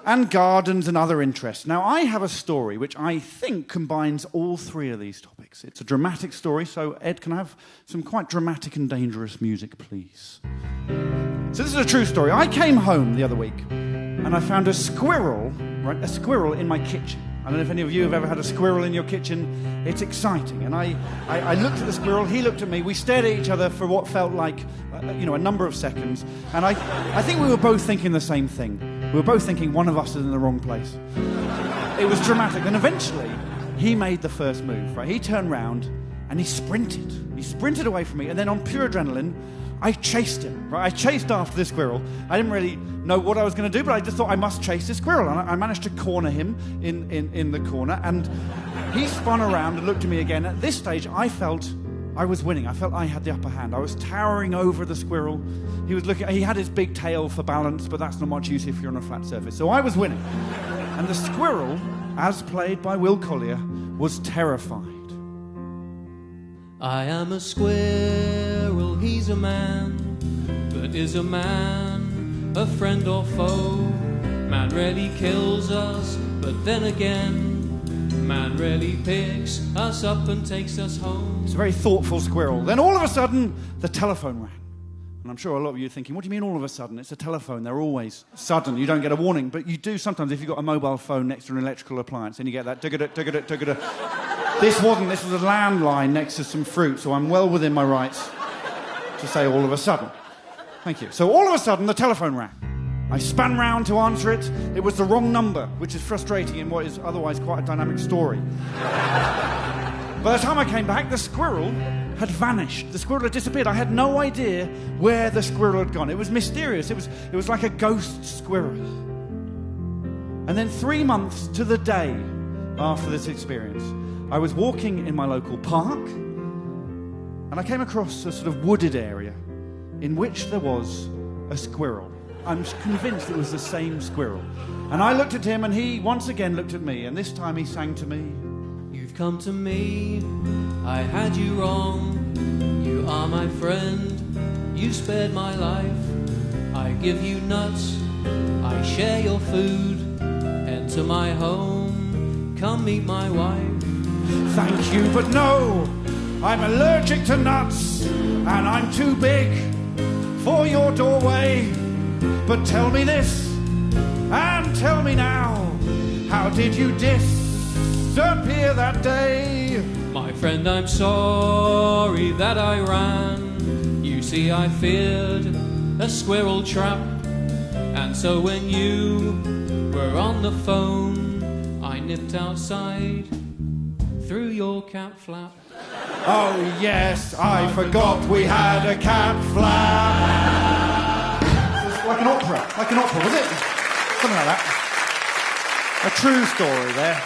and gardens and other interests. Now, I have a story which I think combines all three of these topics. It's a dramatic story, so Ed, can I have some quite dramatic and dangerous music, please? So this is a true story. I came home the other week, and I found a squirrel in my kitchen. I don't know if any of you have ever had a squirrel in your kitchen. It's exciting. And I looked at the squirrel, he looked at me, we stared at each other for what felt like, a number of seconds. And I think we were both thinking the same thing. We were both thinking one of us is in the wrong place. It was dramatic. And eventually, he made the first move, right? He turned round and he sprinted. He sprinted away from me. And then on pure adrenaline, I chased him, right? I chased after the squirrel. I didn't really know what I was going to do, but I just thought I must chase the squirrel. And I managed to corner him in the corner. And he spun around and looked at me again. At this stage, I felt I was winning. I felt I had the upper hand. I was towering over the squirrel. He had his big tail for balance, but that's not much use if you're on a flat surface. So I was winning. And the squirrel, as played by Will Collier, was terrified. I am a squirrel, he's a man, but is a man a friend or foe? Man rarely kills us, but then again, man rarely picks us up and takes us home. It's a very thoughtful squirrel. Then all of a sudden, the telephone rang. And I'm sure a lot of you are thinking, what do you mean all of a sudden? It's a telephone, they're always sudden, you don't get a warning. But you do sometimes if you've got a mobile phone next to an electrical appliance, and you get that tugga-da. This was a landline next to some fruit, so I'm well within my rights to say all of a sudden. Thank you. So all of a sudden, the telephone rang. I span round to answer it. It was the wrong number, which is frustrating in what is otherwise quite a dynamic story. By the time I came back, the squirrel had vanished. The squirrel had disappeared. I had no idea where the squirrel had gone. It was mysterious. It was like a ghost squirrel. And then 3 months to the day after this experience, I was walking in my local park, and I came across a sort of wooded area in which there was a squirrel. I'm convinced it was the same squirrel. And I looked at him, and he once again looked at me, and this time he sang to me. You've come to me, I had you wrong. You are my friend, you spared my life. I give you nuts, I share your food. Enter my home, come meet my wife. Thank you, but no, I'm allergic to nuts, and I'm too big for your doorway. But tell me this, and tell me now, how did you disappear that day? My friend, I'm sorry that I ran. You see, I feared a squirrel trap, and so when you were on the phone, I nipped outside through your cat flap. Oh yes, I forgot we had a cat flap. Like an opera, was it? Something like that. A true story there.